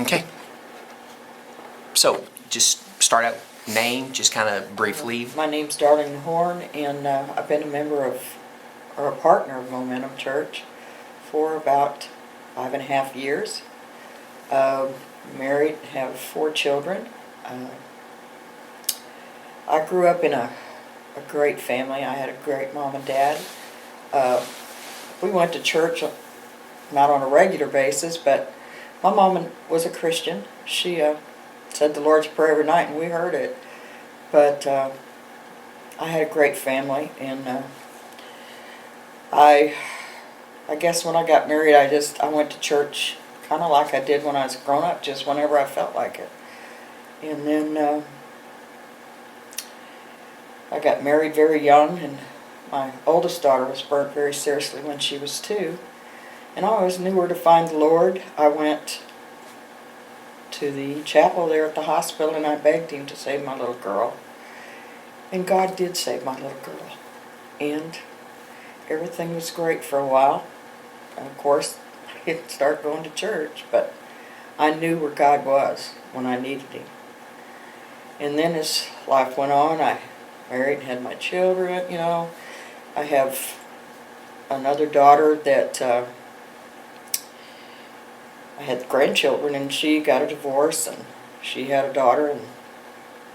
Okay. So, just start out, name, just kind of briefly. My name's Darlene Horn, and I've been a member of, or a partner of Momentum Church for about 5.5 years. Married, have 4 children. I grew up in a great family. I had a great mom and dad. We went to church, not on a regular basis, but my mom was a Christian. She said the Lord's Prayer every night, and we heard it. But I had a great family, and I guess when I got married, I went to church kind of like I did when I was grown up, just whenever I felt like it. And then I got married very young, and my oldest daughter was burnt very seriously when she was 2. And I always knew where to find the Lord. I went to the chapel there at the hospital, and I begged Him to save my little girl. And God did save my little girl. And everything was great for a while. And of course, I didn't start going to church, but I knew where God was when I needed Him. And then as life went on, I married and had my children, I have another daughter that I had grandchildren, and she got a divorce, and she had a daughter, and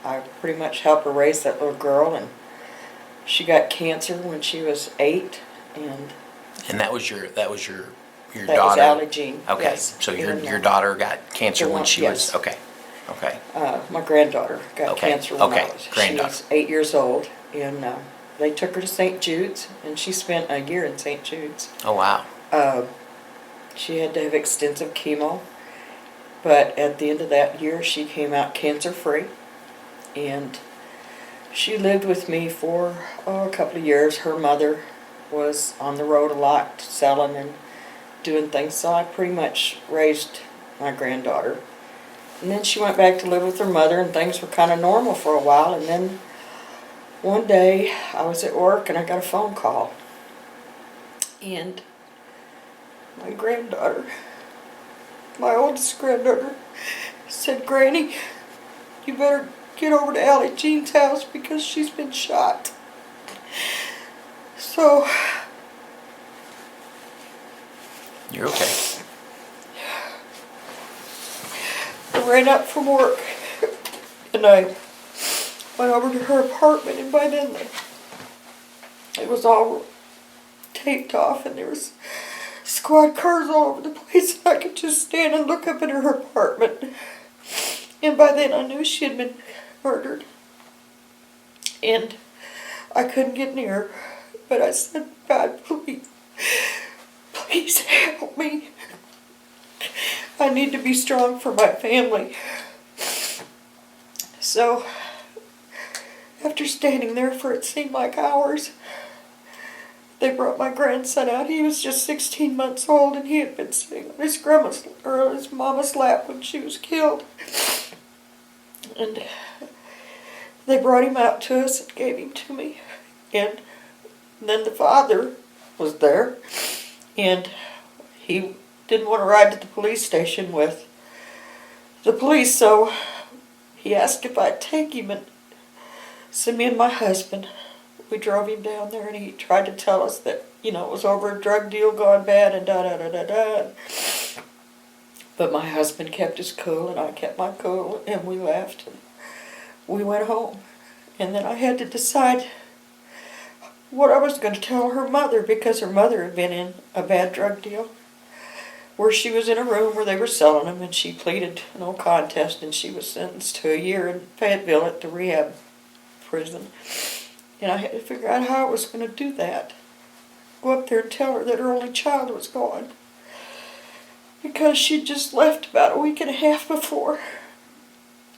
I pretty much helped her raise that little girl, and she got cancer when she was 8, and that was your that daughter? was Allie Jean. Okay, yes. so your daughter got cancer when she yes. was, okay. My granddaughter got cancer when she was 8 years old, and they took her to St. Jude's, and she spent a year in St. Jude's. Oh, wow. She had to have extensive chemo, but at the end of that year, she came out cancer-free, and she lived with me for a couple of years. Her mother was on the road a lot, selling and doing things, so I pretty much raised my granddaughter. And then she went back to live with her mother, and things were kind of normal for a while, and then one day I was at work, and I got a phone call, and my granddaughter, my oldest granddaughter, said, "Granny, you better get over to Allie Jean's house because she's been shot." So, You're okay. I ran up from work, and I went over to her apartment, and by then it was all taped off, and there was squad cars all over the place, and I could just stand and look up at her apartment. And by then I knew she had been murdered. And I couldn't get near her, but I said, "God, please help me. I need to be strong for my family." So, after standing there for it seemed like hours, they brought my grandson out. He was just 16 months old, and he had been sitting on his mama's lap when she was killed. And they brought him out to us and gave him to me. And then the father was there, and he didn't want to ride to the police station with the police, so he asked if I'd take him, and so me and my husband, we drove him down there, and he tried to tell us that, it was over a drug deal gone bad and da-da-da-da-da. But my husband kept his cool, and I kept my cool, and we left, and we went home. And then I had to decide what I was going to tell her mother, because her mother had been in a bad drug deal where she was in a room where they were selling them, and she pleaded no contest, and she was sentenced to a year in Fayetteville at the rehab prison. And I had to figure out how I was going to do that. Go up there and tell her that her only child was gone, because she'd just left about a week and a half before.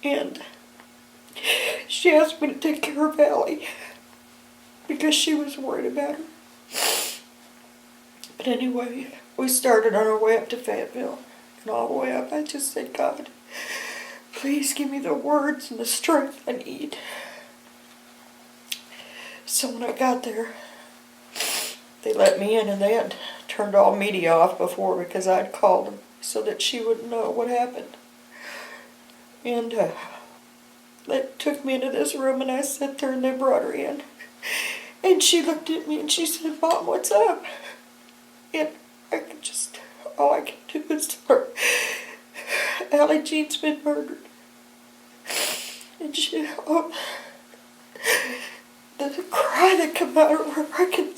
And she asked me to take care of Allie because she was worried about her. But anyway, we started on our way up to Fayetteville. And all the way up, I just said, "God, please give me the words and the strength I need." So when I got there, they let me in, and they had turned all media off before because I'd called them so that she wouldn't know what happened. And they took me into this room, and I sat there, and they brought her in. And she looked at me and she said, "Mom, what's up?" And I could just, all I could do was tell her, "Allie Jean's been murdered." And she, oh, the cry that come out of her, I can.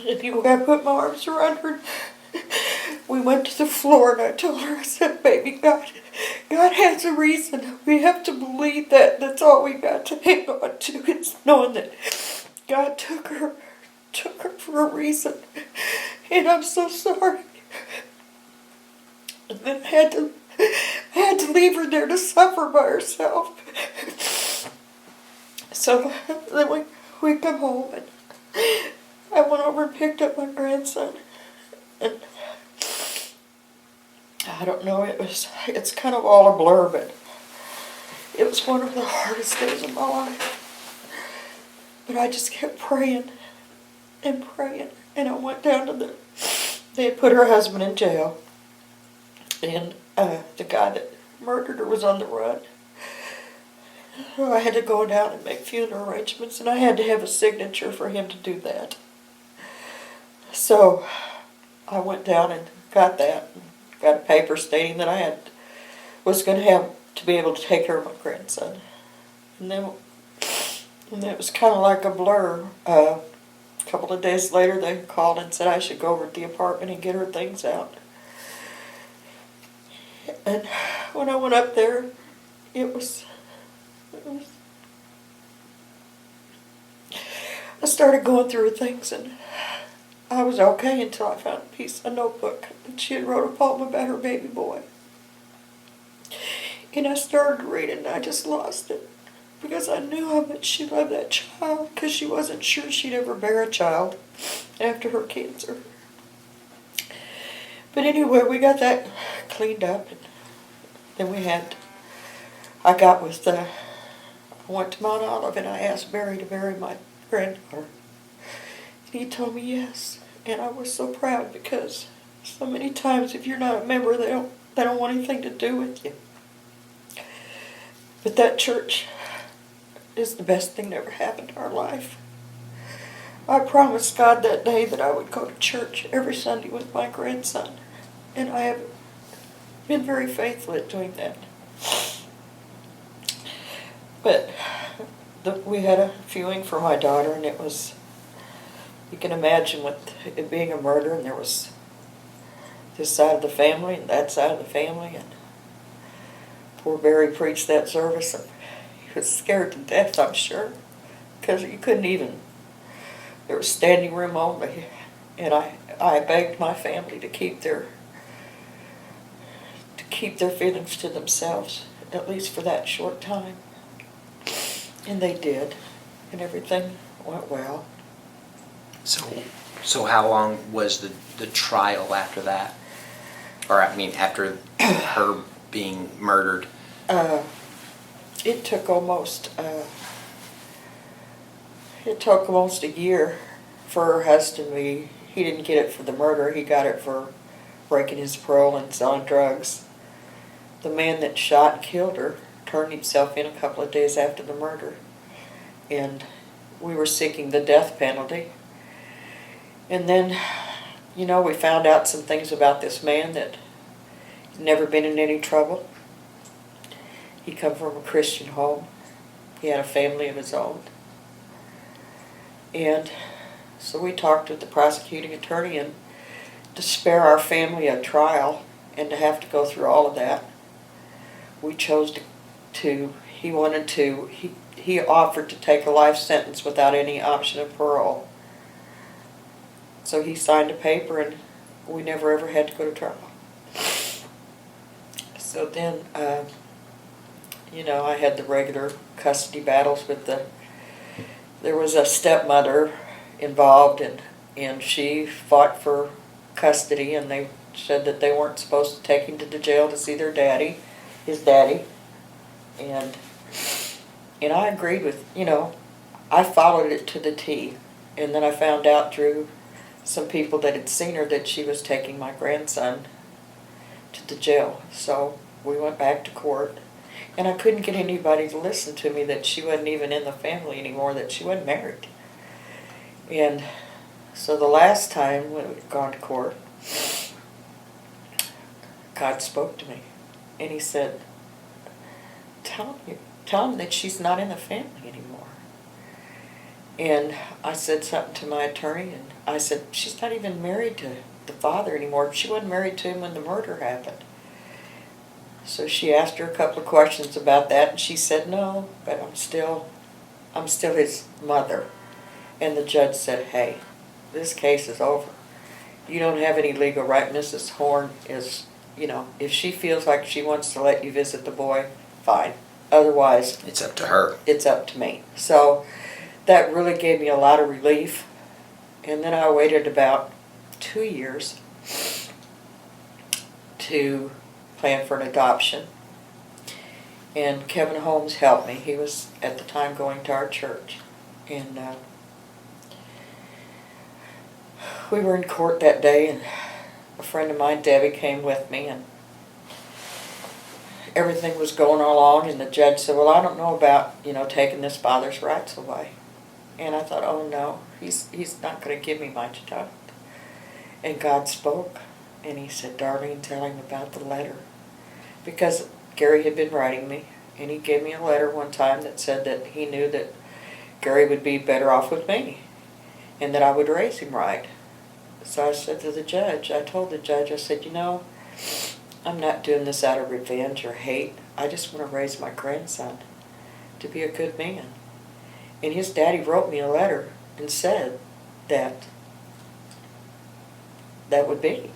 And I put my arms around her. We went to the floor, and I told her, I said, "Baby, God has a reason. We have to believe that. That's all we got to hang on to, is knowing that God took her for a reason. And I'm so sorry." And then I had to leave her there to suffer by herself. So then we come home, and I went over and picked up my grandson. And I don't know, it's kind of all a blur, but it was one of the hardest days of my life. But I just kept praying and praying. And I went down to they had put her husband in jail. And the guy that murdered her was on the run. So I had to go down and make funeral arrangements, and I had to have a signature for him to do that. So I went down and got that. Got a paper stating that I was going to have to be able to take care of my grandson. And it was kind of like a blur. A couple of days later, they called and said I should go over to the apartment and get her things out. And when I went up there, I started going through things, and I was okay until I found a notebook that she had wrote a poem about her baby boy. And I started reading, and I just lost it, because I knew how much she loved that child, because she wasn't sure she'd ever bear a child after her cancer. But anyway, we got that cleaned up, and then I went to Mount Olive, and I asked Barry to bury my granddaughter. And he told me yes. And I was so proud, because so many times if you're not a member, they don't want anything to do with you. But that church is the best thing that ever happened in our life. I promised God that day that I would go to church every Sunday with my grandson. And I have been very faithful at doing that. But we had a viewing for my daughter, and it was, you can imagine with it being a murder, and there was this side of the family and that side of the family, and poor Barry preached that service, and he was scared to death, I'm sure, because you couldn't even, there was standing room only, and I begged my family to keep their feelings to themselves, at least for that short time. And they did, and everything went well. So how long was the trial after that? Or I mean, after her being murdered? It took almost a year for her husband. He didn't get it for the murder. He got it for breaking his parole and selling drugs. The man that shot and killed her turned himself in a couple of days after the murder. And we were seeking the death penalty. And then, we found out some things about this man that he'd never been in any trouble. He come from a Christian home. He had a family of his own. And so we talked with the prosecuting attorney, and to spare our family a trial and to have to go through all of that, we chose he offered to take a life sentence without any option of parole. So he signed a paper, and we never ever had to go to trial. So then, I had the regular custody battles with there was a stepmother involved, and she fought for custody, and they said that they weren't supposed to take him to the jail to see his daddy. And I agreed with, I followed it to the T. And then I found out through some people that had seen her that she was taking my grandson to the jail. So we went back to court, and I couldn't get anybody to listen to me that she wasn't even in the family anymore, that she wasn't married. And so the last time when we'd gone to court, God spoke to me, and he said, tell him that she's not in the family anymore. And I said something to my attorney, and I said, she's not even married to the father anymore. She wasn't married to him when the murder happened. So she asked her a couple of questions about that, and she said, no, but I'm still his mother. And the judge said, hey, this case is over. You don't have any legal right. Mrs. Horn is, if she feels like she wants to let you visit the boy, fine. Otherwise, It's up to her. it's up to me. So that really gave me a lot of relief. And then I waited about 2 years to plan for an adoption. And Kevin Holmes helped me. He was at the time going to our church. And we were in court that day, and a friend of mine, Debbie, came with me, and everything was going along, and the judge said, well, I don't know about, taking this father's rights away. And I thought, oh no, he's not going to give me my child. And God spoke, and he said, Darlene, tell him about the letter. Because Gary had been writing me, and he gave me a letter one time that said that he knew that Gary would be better off with me, and that I would raise him right. So I said to the judge, I told the judge, I said, I'm not doing this out of revenge or hate. I just want to raise my grandson to be a good man. And his daddy wrote me a letter and said that would be.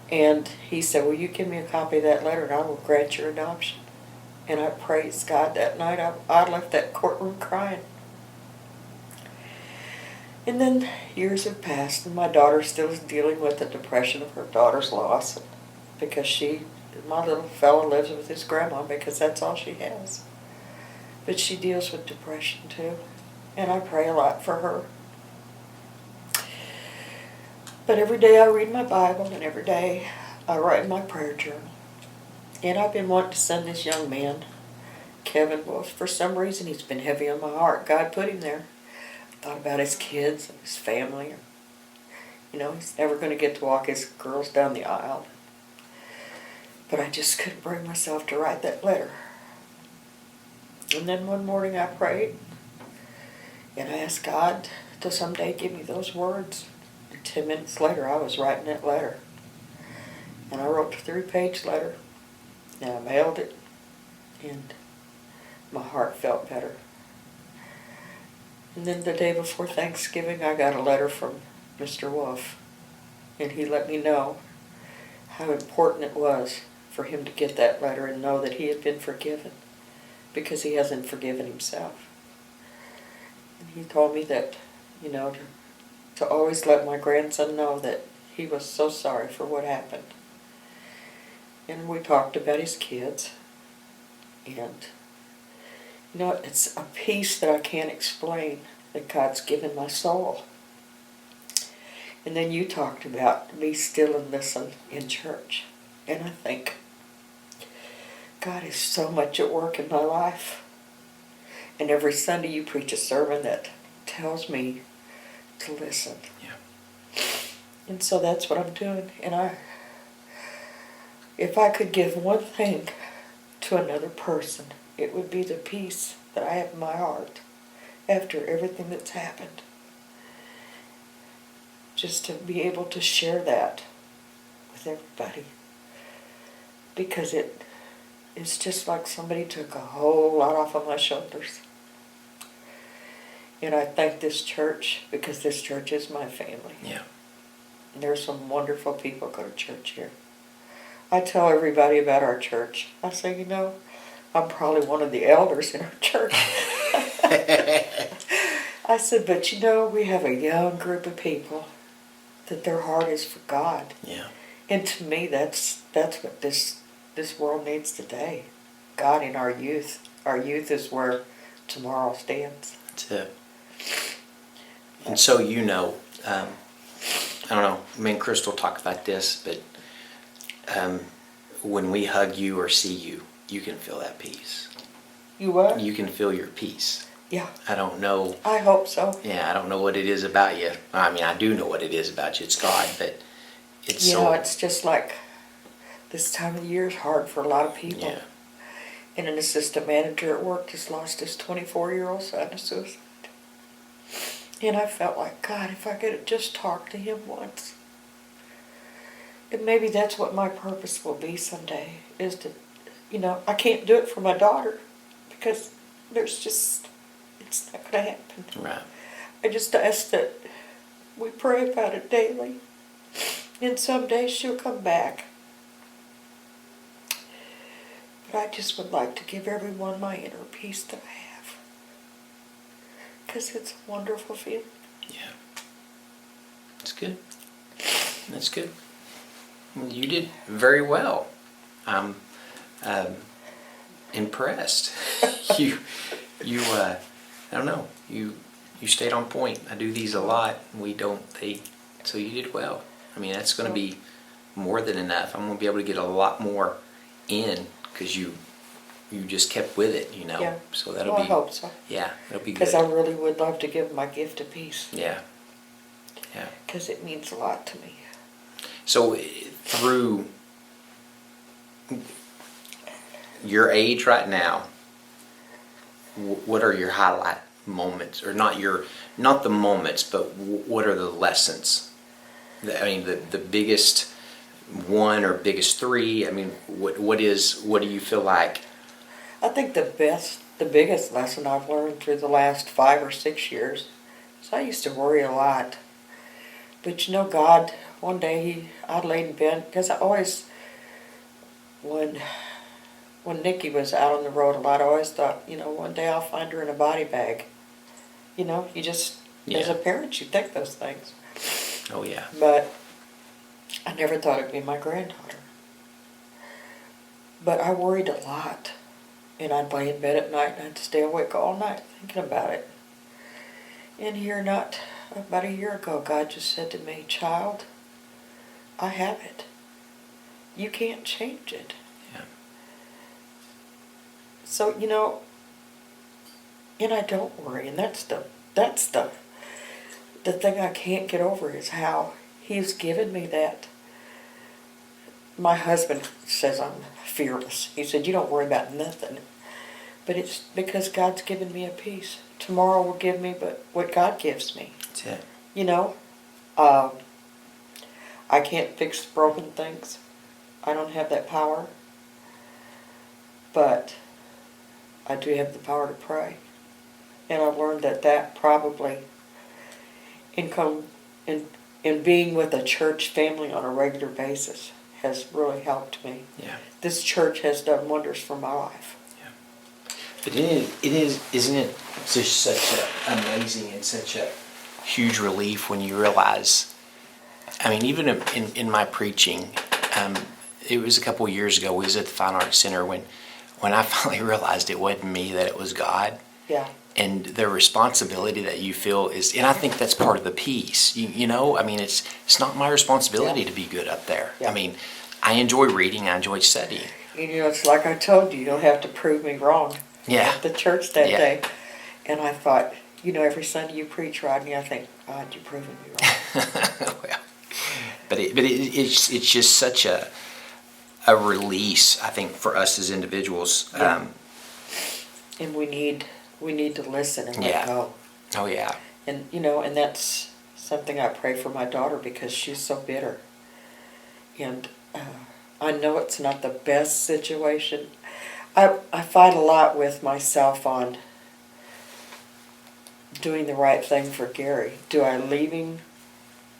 And he said, will you give me a copy of that letter and I will grant your adoption. And I praised God that night. I left that courtroom crying. And then years have passed, and my daughter still is dealing with the depression of her daughter's loss, because my little fella lives with his grandma because that's all she has. But she deals with depression too, and I pray a lot for her. But every day I read my Bible, and every day I write in my prayer journal. And I've been wanting to send this young man, Kevin, well, for some reason he's been heavy on my heart. God put him there. Thought about his kids and his family. He's never going to get to walk his girls down the aisle. But I just couldn't bring myself to write that letter. And then one morning I prayed, and I asked God to someday give me those words. And 10 minutes later I was writing that letter. And I wrote a 3-page letter, and I mailed it, and my heart felt better. And then the day before Thanksgiving, I got a letter from Mr. Wolf, and he let me know how important it was for him to get that letter and know that he had been forgiven, because he hasn't forgiven himself. And he told me that, to always let my grandson know that he was so sorry for what happened. And we talked about his kids, and it's a peace that I can't explain that God's given my soul. And then you talked about be still and listen in church. And I think God is so much at work in my life. And every Sunday you preach a sermon that tells me to listen. Yeah. And so that's what I'm doing. And if I could give one thing to another person, it would be the peace that I have in my heart after everything that's happened. Just to be able to share that with everybody. Because it's just like somebody took a whole lot off of my shoulders. And I thank this church, because this church is my family. Yeah. And there's some wonderful people go to church here. I tell everybody about our church. I say, I'm probably one of the elders in our church. I said, but we have a young group of people that their heart is for God. Yeah. And to me, that's what this world needs today. God in our youth. Our youth is where tomorrow stands. That's it. And so I don't know, me and Crystal talk about this, but when we hug you or see you, you can feel that peace. You what? You can feel your peace. Yeah. I don't know. I hope so. Yeah, I don't know what it is about you. I mean, I do know what it is about you. It's God, but it's You so. know, it's just like this time of the year is hard for a lot of people. Yeah. And an assistant manager at work just lost his 24-year-old son to suicide. And I felt like, God, if I could just talk to him once. And maybe that's what my purpose will be someday, is to, I can't do it for my daughter because it's not going to happen. Right. I just ask that we pray about it daily. And someday she'll come back. But I just would like to give everyone my inner peace that I have. Because it's a wonderful feeling. Yeah. That's good. That's good. You did very well. I'm impressed. I don't know. You stayed on point. I do these a lot. So you did well. I mean, that's going to be more than enough. I'm going to be able to get a lot more in because you just kept with it, Yeah. So that'll Well, be. I hope so. Yeah, it'll be good. Because I really would love to give my gift of peace. Yeah. Yeah. Because it means a lot to me. So through your age right now, what are your highlight moments, or not the moments, but what are the lessons? The biggest one or biggest three. I mean, what do you feel like? I think the biggest lesson I've learned through the last 5 or 6 years is I used to worry a lot. But God, one day I laid in bed, because I always, when Nikki was out on the road a lot, I always thought, one day I'll find her in a body bag. You just, as a parent, you think those things. Oh, yeah. But I never thought it'd be my granddaughter. But I worried a lot. And I'd lay in bed at night and I'd stay awake all night thinking about it. And here, not about a year ago, God just said to me, child, I have it. You can't change it. Yeah. So, and I don't worry. And that's the thing I can't get over is how He's given me that. My husband says I'm fearless. He said, you don't worry about nothing. But it's because God's given me a peace. Tomorrow will give me but what God gives me. That's it. I can't fix broken things. I don't have that power. But I do have the power to pray. And I've learned that probably in being with a church family on a regular basis has really helped me. Yeah. This church has done wonders for my life. Yeah. But isn't it just such an amazing and such a huge relief when you realize, I mean, even in my preaching, it was a couple of years ago, we was at the Fine Arts Center when I finally realized it wasn't me, that it was God. Yeah. And the responsibility that you feel is, and I think that's part of the peace. I mean, it's not my responsibility to be good up there. Yeah. I mean, I enjoy reading, I enjoy studying. And it's like I told you don't have to prove me wrong. Yeah. At the church that day. And I thought, every Sunday you preach, Rodney, I think, God, you're proving me wrong. Well, but it's just such a release, I think, for us as individuals. Yeah. And we need to listen and let go. Oh, yeah. And, and that's something I pray for my daughter because she's so bitter. And I know it's not the best situation. I fight a lot with myself on doing the right thing for Gary. Do I leave him,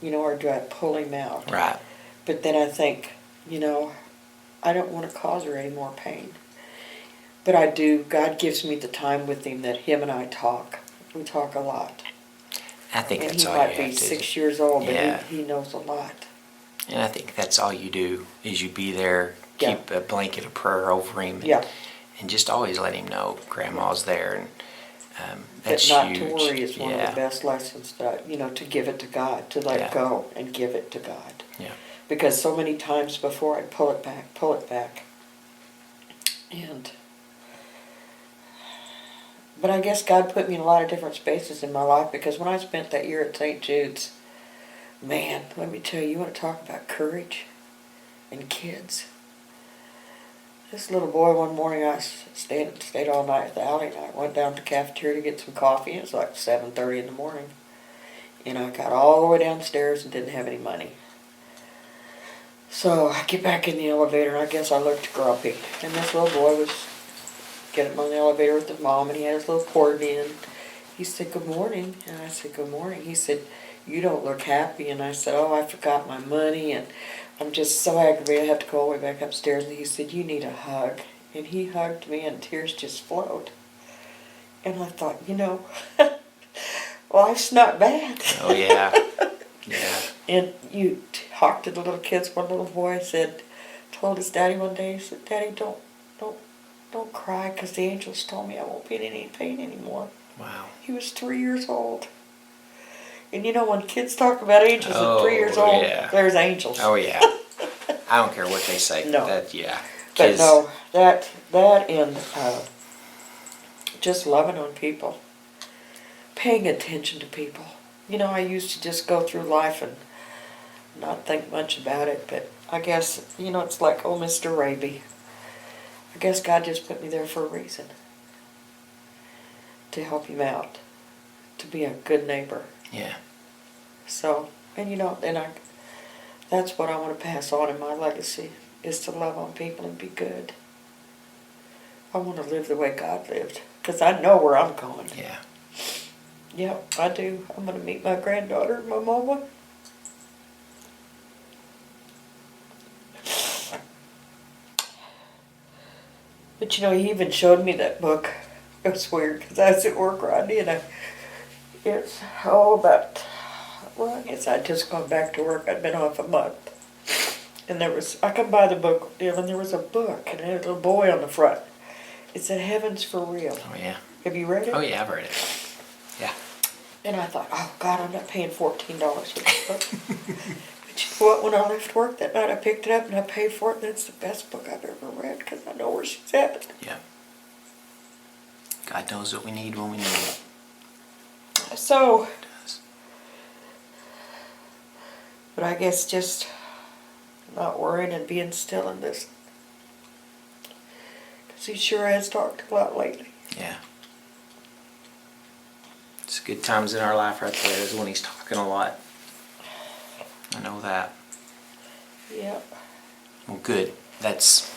or do I pull him out? Right. But then I think, I don't want to cause her any more pain. But I do. God gives me the time with him that him and I talk. We talk a lot. I think and that's all he you might have be to 6 years old, but Yeah. he knows a lot. And I think that's all you do, is you be there, Yeah. keep a blanket of prayer over him. Yeah. And just always let him know Grandma's there. That's But not huge. to worry is one of Yeah. the best lessons that, to give it to God, to let Yeah. go and give it to God. Yeah. Because so many times before I'd pull it back. But I guess God put me in a lot of different spaces in my life, because when I spent that year at St. Jude's, man, let me tell you, you want to talk about courage and kids. This little boy, one morning, I stayed all night at the alley, and I went down to the cafeteria to get some coffee. It was like 7:30 in the morning. And I got all the way downstairs and didn't have any money. So I get back in the elevator, and I guess I looked grumpy. And this little boy was getting on the elevator with his mom, and he had his little cord in. He said, "Good morning." And I said, "Good morning." He said, "You don't look happy." And I said, "Oh, I forgot my money, and I'm just so aggravated I have to go all the way back upstairs." And he said, "You need a hug." And he hugged me, and tears just flowed. And I thought, life's not bad. Oh, yeah. Yeah. And you talk to the little kids. One little boy told his daddy one day, he said, "Daddy, don't cry, because the angels told me I won't be in any pain anymore." Wow. He was 3 years old. And when kids talk about angels at 3 years Oh, old, yeah. there's angels. Oh, yeah. I don't care what they say. No. Yeah. But Kids, no, that and just loving on people, paying attention to people. I used to just go through life and not think much about it, but I guess, it's like old Mr. Raby. I guess God just put me there for a reason. To help him out. To be a good neighbor. Yeah. So, and that's what I want to pass on in my legacy, is to love on people and be good. I want to live the way God lived, because I know where I'm going. Yeah. Yep, I do. I'm going to meet my granddaughter and my mama. But he even showed me that book. It was weird, because I was at work Rodney, and it's about, well, I guess I'd just gone back to work. I'd been off a month. And I come by the book deal, and there was a book, and it had a little boy on the front. It said, "Heaven's for Real." Oh, yeah. Have you read it? Oh, yeah, I've read it. Yeah. And I thought, oh, God, I'm not paying $14 for this book. But you know what? When I left work that night, I picked it up and I paid for it, and it's the best book I've ever read, because I know where she's at. Yeah. God knows what we need when we need it. So, He does. but I guess just not worrying and being still in this. Because he sure has talked a lot lately. Yeah. It's good times in our life right there is when he's talking a lot. I know that. Yep. Well, good. That's